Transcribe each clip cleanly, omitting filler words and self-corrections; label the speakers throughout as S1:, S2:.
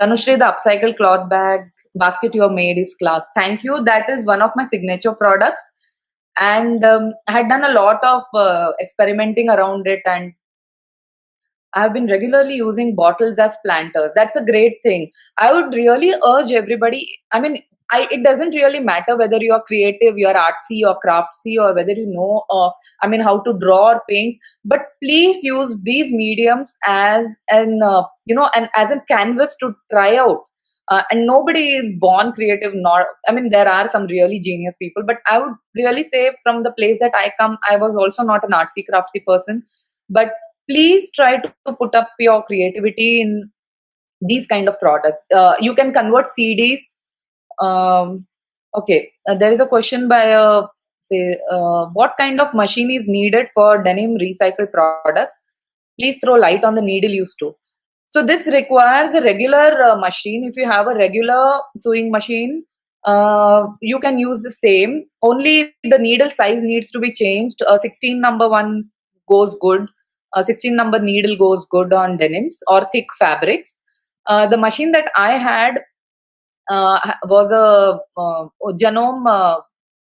S1: Tanushri, the upcycle cloth bag basket you have made is class. Thank you. That is one of my signature products. And I had done a lot of experimenting around it, and I've been regularly using bottles as planters. That's a great thing. I would really urge everybody. I mean, it doesn't really matter whether you're creative, you're artsy or craftsy, or whether you know, how to draw or paint. But please use these mediums as and as a canvas to try out. And nobody is born creative. Nor, there are some really genius people, but I would really say from the place that I come, I was also not an artsy craftsy person, but please try to put up your creativity in these kind of products. You can convert CDs. Okay, there is a question by what kind of machine is needed for denim recycled products? Please throw light on the needle used to. So this requires a regular machine. If you have a regular sewing machine, you can use the same. Only the needle size needs to be changed. 16 number one goes good. 16 number needle goes good on denims or thick fabrics. The machine that I had was a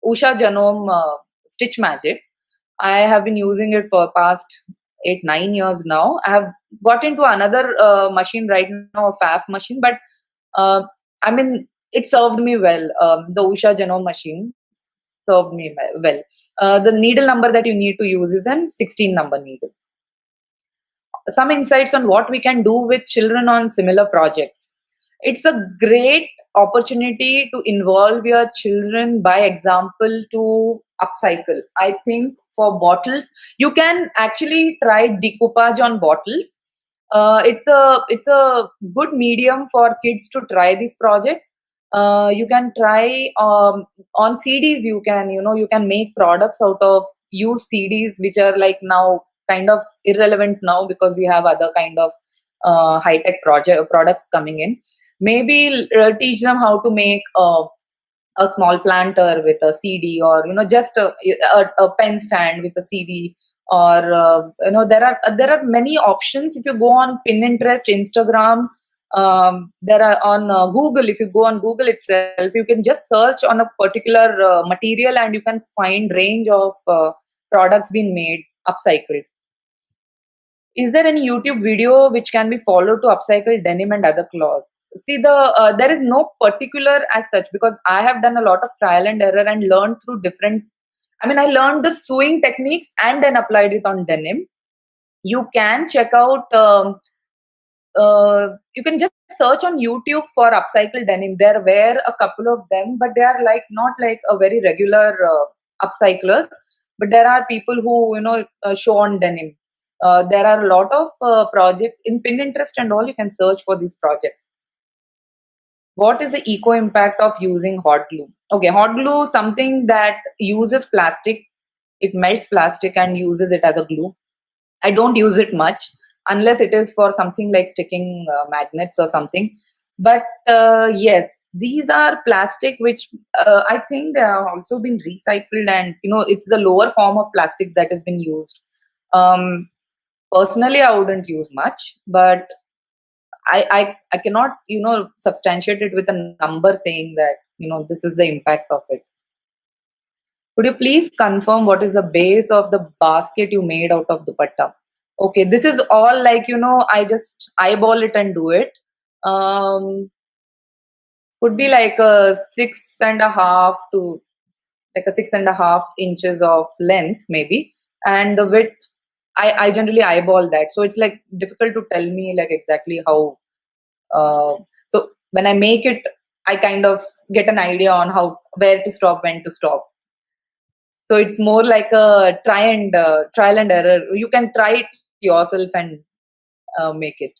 S1: Usha Genome Stitch Magic. I have been using it for past 8-9 years now. I have got into another machine right now, a FAF machine, but it served me well. The Usha Genome machine served me well. The needle number that you need to use is an 16 number needle. Some insights on what we can do with children on similar projects. It's a great opportunity to involve your children, by example, to upcycle. I think for bottles, you can actually try decoupage on bottles. It's a good medium for kids to try these projects. You can try on CDs. You can make products out of used CDs, which are like now kind of irrelevant now because we have other kind of high-tech products coming in. Maybe teach them how to make a small planter with a CD, or just a pen stand with a CD, or there are many options. If you go on Pinterest, Instagram, there are on Google. If you go on Google itself, you can just search on a particular material and you can find range of products being made upcycled. Is there any YouTube video which can be followed to upcycle denim and other clothes? See, there is no particular as such, because I have done a lot of trial and error and learned through different. I learned the sewing techniques and then applied it on denim. You can check out. You can just search on YouTube for upcycle denim. There were a couple of them, but they are not like a very regular upcyclers. But there are people who show on denim. There are a lot of projects in Pinterest and all. You can search for these projects. What is the eco impact of using hot glue? Okay, hot glue, something that uses plastic. It melts plastic and uses it as a glue. I don't use it much unless it is for something like sticking magnets or something. But yes, these are plastic which I think they have also been recycled, and it's the lower form of plastic that has been used. Personally, I wouldn't use much, but I cannot substantiate it with a number saying that this is the impact of it. Could you please confirm what is the base of the basket you made out of dupatta? Okay, this is all I just eyeball it and do it. Could be like a 6.5 to like a 6.5 inches of length maybe, and the width I generally eyeball that, so it's like difficult to tell me like exactly how. So when I make it, I kind of get an idea on where to stop, when to stop. So it's more like a trial and error. You can try it yourself and make it.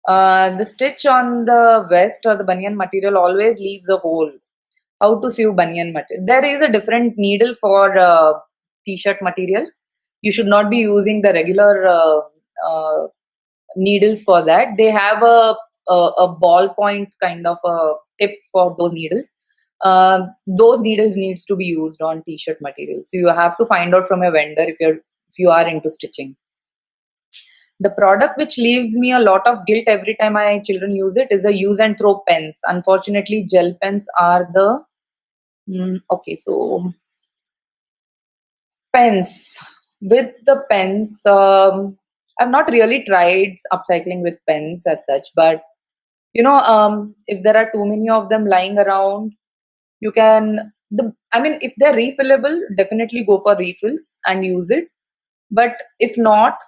S1: The stitch on the vest or the banyan material always leaves a hole. How to sew banyan material? There is a different needle for t-shirt material. You should not be using the regular needles for that. They have a ballpoint kind of a tip for those needles. Those needles needs to be used on t-shirt material. So you have to find out from a vendor if you are into stitching. The product which leaves me a lot of guilt every time my children use it is a use and throw pens. Unfortunately, gel pens are the okay. So pens, with the pens, I've not really tried upcycling with pens as such, but if there are too many of them lying around, you can I mean, if they're refillable, definitely go for refills and use it. But if not,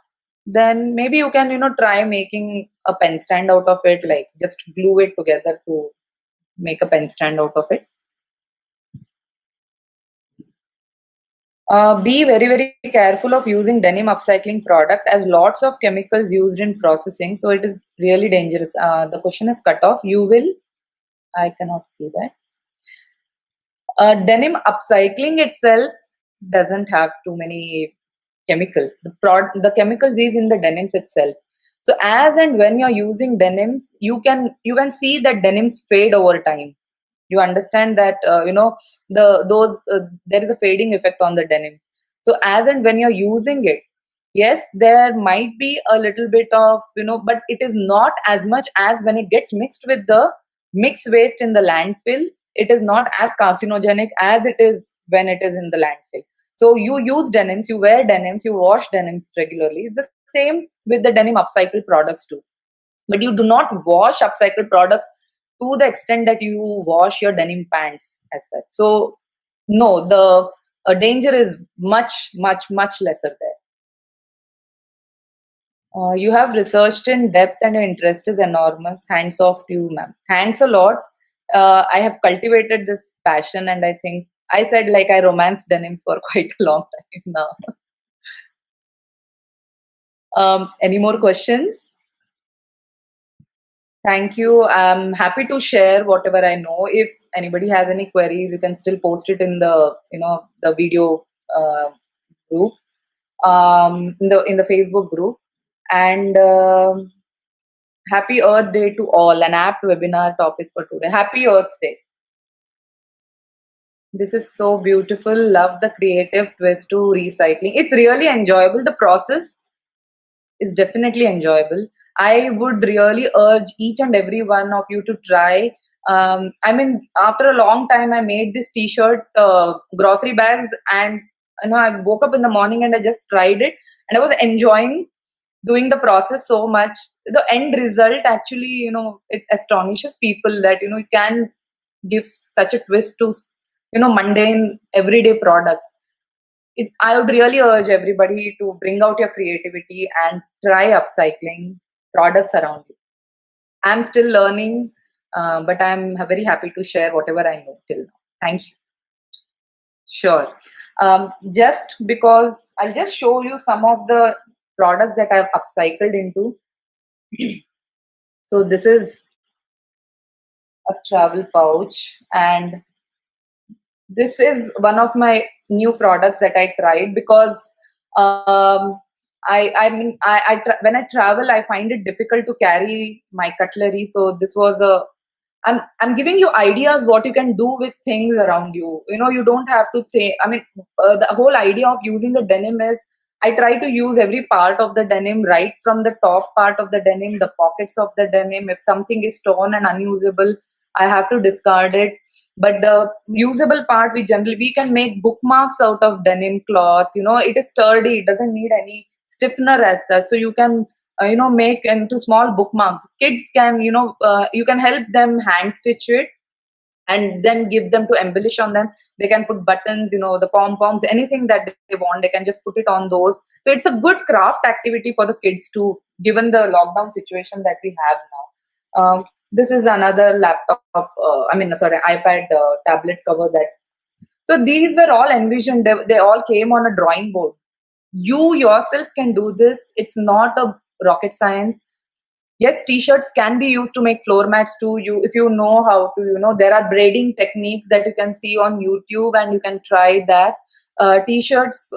S1: then maybe you can try making a pen stand out of it, like just glue it together to make a pen stand out of it. Be very, very careful of using denim upcycling product, as lots of chemicals used in processing, so it is really dangerous. The question is cut off. You will, I cannot see that. Denim upcycling itself doesn't have too many chemicals. The chemicals is in the denims itself. So as and when you're using denims, you can see that denims fade over time. You understand that there is a fading effect on the denims. So as and when you're using it, yes, there might be a little bit of but it is not as much as when it gets mixed with the mixed waste in the landfill. It is not as carcinogenic as it is when it is in the landfill. So you use denims, you wear denims, you wash denims regularly. It's the same with the denim upcycled products too. But you do not wash upcycled products to the extent that you wash your denim pants as such. So no, the danger is much, much, much lesser there. You have researched in depth and your interest is enormous. Hands off to you, ma'am. Thanks a lot. I have cultivated this passion, and I think I said like I romanced denims for quite a long time now. Any more questions? Thank you. I'm happy to share whatever I know. If anybody has any queries, you can still post it in the video group, in the Facebook group. And happy Earth Day to all. An apt webinar topic for today. Happy Earth Day. This is so beautiful. Love the creative twist to recycling. It's really enjoyable. The process is definitely enjoyable. I would really urge each and every one of you to try. I mean, after a long time, I made this T-shirt, grocery bags, and I woke up in the morning and I just tried it, and I was enjoying doing the process so much. The end result actually, it astonishes people that you can give such a twist to mundane everyday products. I would really urge everybody to bring out your creativity and try upcycling products around you. I'm still learning, but I'm very happy to share whatever I know till now. Thank you. Sure. Just because I'll just show you some of the products that I've upcycled into. So this is a travel pouch, and this is one of my new products that I tried because when I travel, I find it difficult to carry my cutlery. So this was I'm giving you ideas what you can do with things around you. You don't have to say. I mean, the whole idea of using the denim is I try to use every part of the denim, right from the top part of the denim, the pockets of the denim. If something is torn and unusable, I have to discard it. But the usable part, we can make bookmarks out of denim cloth. It is sturdy. It doesn't need any stiffener as such. So you can make into small bookmarks. Kids can you can help them hand stitch it and then give them to embellish on them. They can put buttons, the pom-poms, anything that they want, they can just put it on those. So it's a good craft activity for the kids too, given the lockdown situation that we have now. This is another laptop, iPad tablet cover that. So these were all envisioned. They all came on a drawing board. You yourself can do this. It's not a rocket science. Yes, t-shirts can be used to make floor mats too. If you know how to, there are braiding techniques that you can see on YouTube, and you can try that. T-shirts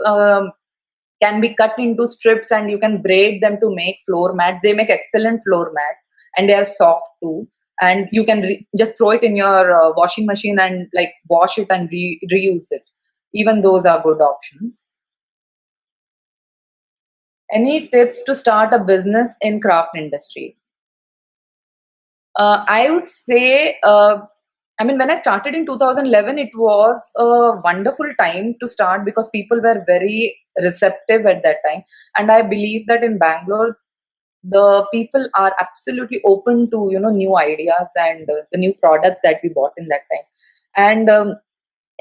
S1: can be cut into strips, and you can braid them to make floor mats. They make excellent floor mats, and they are soft too. And you can just throw it in your washing machine and like wash it and reuse it. Even those are good options. Any tips to start a business in craft industry? I would say, I mean, when I started in 2011, it was a wonderful time to start because people were very receptive at that time. And I believe that in Bangalore, the people are absolutely open to, new ideas and the new products that we bought in that time. And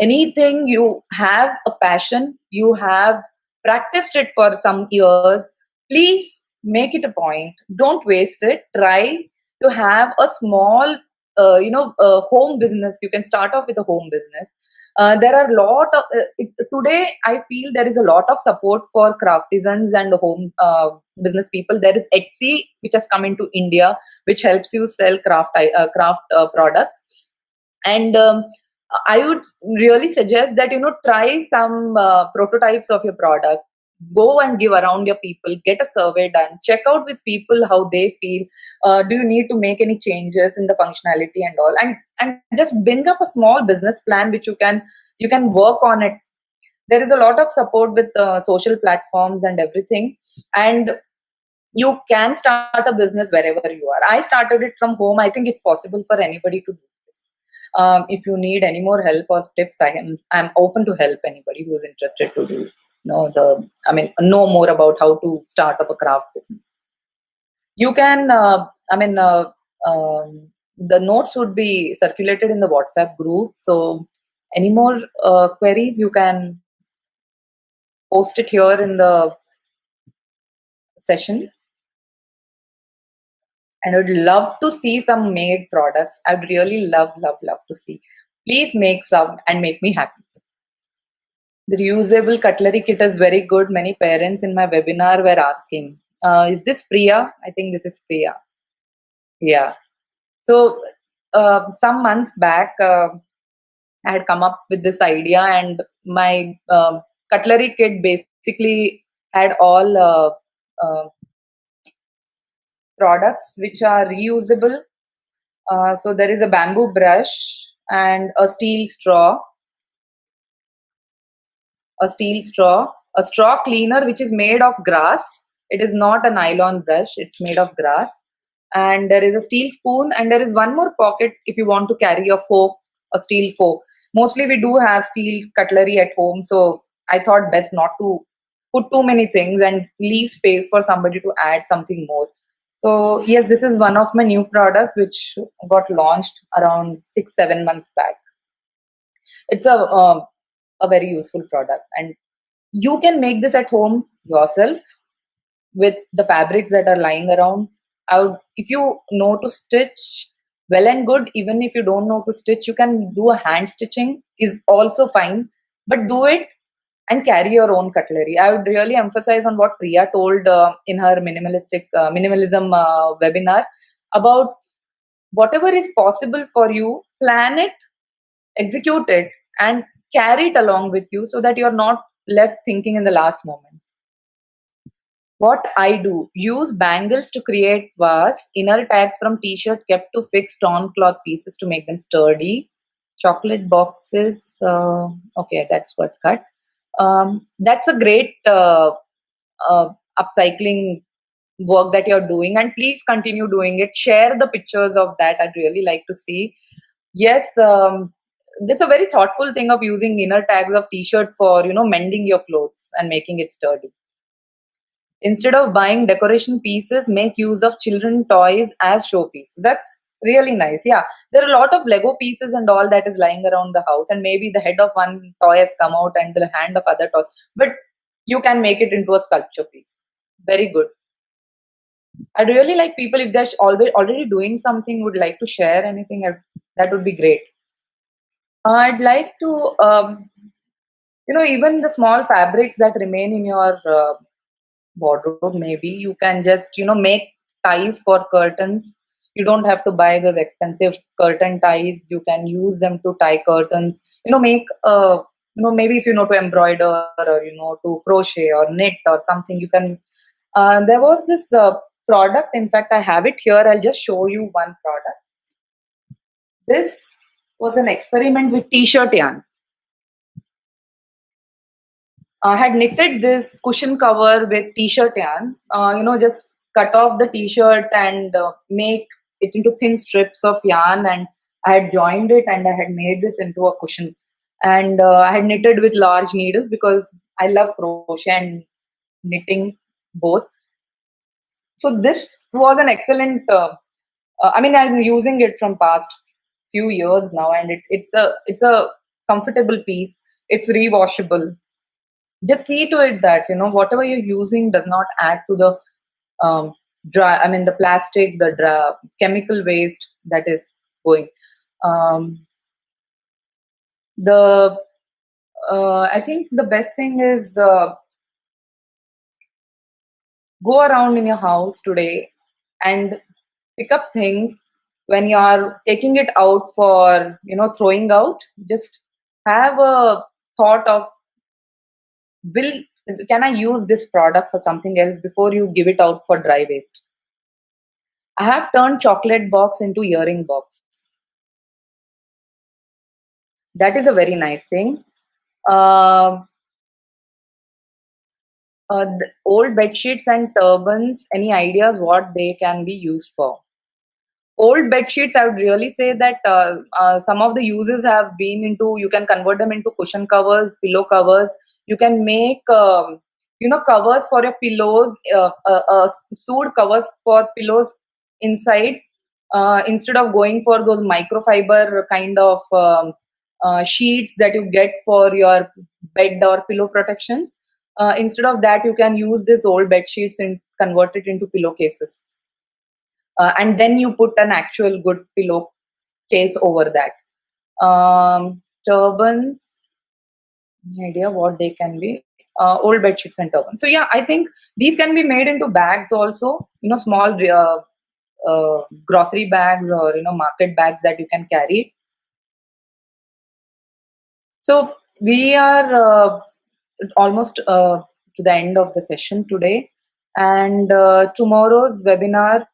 S1: anything you have a passion, you have practiced it for some years, please make it a point. Don't waste it. Try to have a small, home business. You can start off with a home business. There are a lot of today. I feel there is a lot of support for craftisans and home business people. There is Etsy, which has come into India, which helps you sell craft products. And I would really suggest that try some prototypes of your product. Go and give around your people. Get a survey done. Check out with people how they feel. Do you need to make any changes in the functionality and all? And just bring up a small business plan which you can work on it. There is a lot of support with social platforms and everything, and you can start a business wherever you are. I started it from home. I think it's possible for anybody to do this. If you need any more help or tips, I'm open to help anybody who is interested to do know more about how to start up a craft business. You can the notes would be circulated in the WhatsApp group. So any more queries, you can post it here in the session. And I would love to see some made products. I'd really love, love, love to see. Please make some and make me happy. The reusable cutlery kit is very good. Many parents in my webinar were asking, is this Priya? I think this is Priya. Yeah. So some months back, I had come up with this idea, and my cutlery kit basically had all products which are reusable. So there is a bamboo brush and a steel straw, a straw cleaner which is made of grass. It is not a nylon brush, it's made of grass. And there is a steel spoon, and there is one more pocket if you want to carry a fork, a steel fork. Mostly we do have steel cutlery at home, so I thought best not to put too many things and leave space for somebody to add something more. So yes, this is one of my new products which got launched around 6-7 months back. It's a very useful product, and you can make this at home yourself with the fabrics that are lying around. If you know to stitch, well and good. Even if you don't know to stitch, you can do a hand stitching, is also fine. But do it and carry your own cutlery. I would really emphasize on what Priya told in her minimalism webinar about whatever is possible for you. Plan it, execute it, and carry it along with you so that you're not left thinking in the last moment. What I do, use bangles to create vase, inner tags from t-shirt kept to fix torn cloth pieces to make them sturdy, chocolate boxes, okay, that's what cut. That's a great upcycling work that you're doing, and please continue doing it. Share the pictures of that. I'd really like to see. Yes, that's a very thoughtful thing of using inner tags of t-shirt for mending your clothes and making it sturdy. Instead of buying decoration pieces, make use of children toys as showpiece. That's really nice. Yeah, there are a lot of Lego pieces and all that is lying around the house, and maybe the head of one toy has come out and the hand of other toy, but you can make it into a sculpture piece. Very good. I'd really like people, if they're already doing something, would like to share anything, that would be great. I'd like to, even the small fabrics that remain in your wardrobe, maybe you can just, make ties for curtains. You don't have to buy those expensive curtain ties. You can use them to tie curtains. Make, maybe if you know to embroider or, to crochet or knit or something, you can. There was this product. In fact, I have it here. I'll just show you one product. This was an experiment with t-shirt yarn. I had knitted this cushion cover with t-shirt yarn. Just cut off the t-shirt and make it into thin strips of yarn, and I had joined it and I had made this into a cushion. And I had knitted with large needles because I love crochet and knitting both. So this was an excellent. I'm using it from past few years now, and it's a comfortable piece. It's rewashable. Just see to it that whatever you're using does not add to the the plastic, the chemical waste that is going. Um, the I think the best thing is go around in your house today and pick up things. When you are taking it out for throwing out, just have a thought of, will can I use this product for something else before you give it out for dry waste. I have turned chocolate box into earring box. That is a very nice thing. Um the old bed sheets and turbans, any ideas what they can be used for? Old bed sheets, I would really say that some of the uses have been into, you can convert them into cushion covers, pillow covers. You can make covers for your pillows, sewed covers for pillows inside, instead of going for those microfiber kind of sheets that you get for your bed or pillow protections. Instead of that, you can use these old bed sheets and convert it into pillowcases, and then you put an actual good pillow case over that. Turbans, any idea what they can be? Old bed sheets and turbans. So yeah, I think these can be made into bags also. Small grocery bags, or market bags that you can carry. So we are almost to the end of the session today, and tomorrow's webinar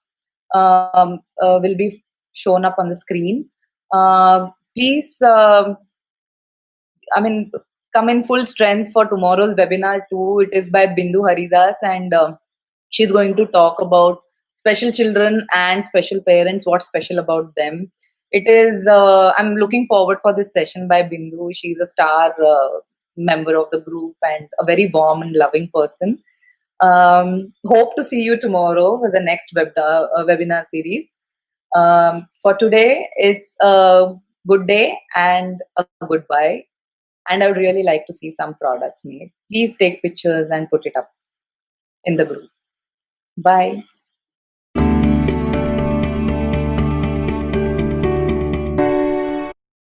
S1: will be shown up on the screen. Please, come in full strength for tomorrow's webinar too. It is by Bindu Haridas, and she's going to talk about special children and special parents. What's special about them? It is. I'm looking forward for this session by Bindu. She's a star member of the group and a very warm and loving person. Hope to see you tomorrow with the next webinar series. For today, it's a good day and a goodbye. And I would really like to see some products made. Please take pictures and put it up in the group. Bye.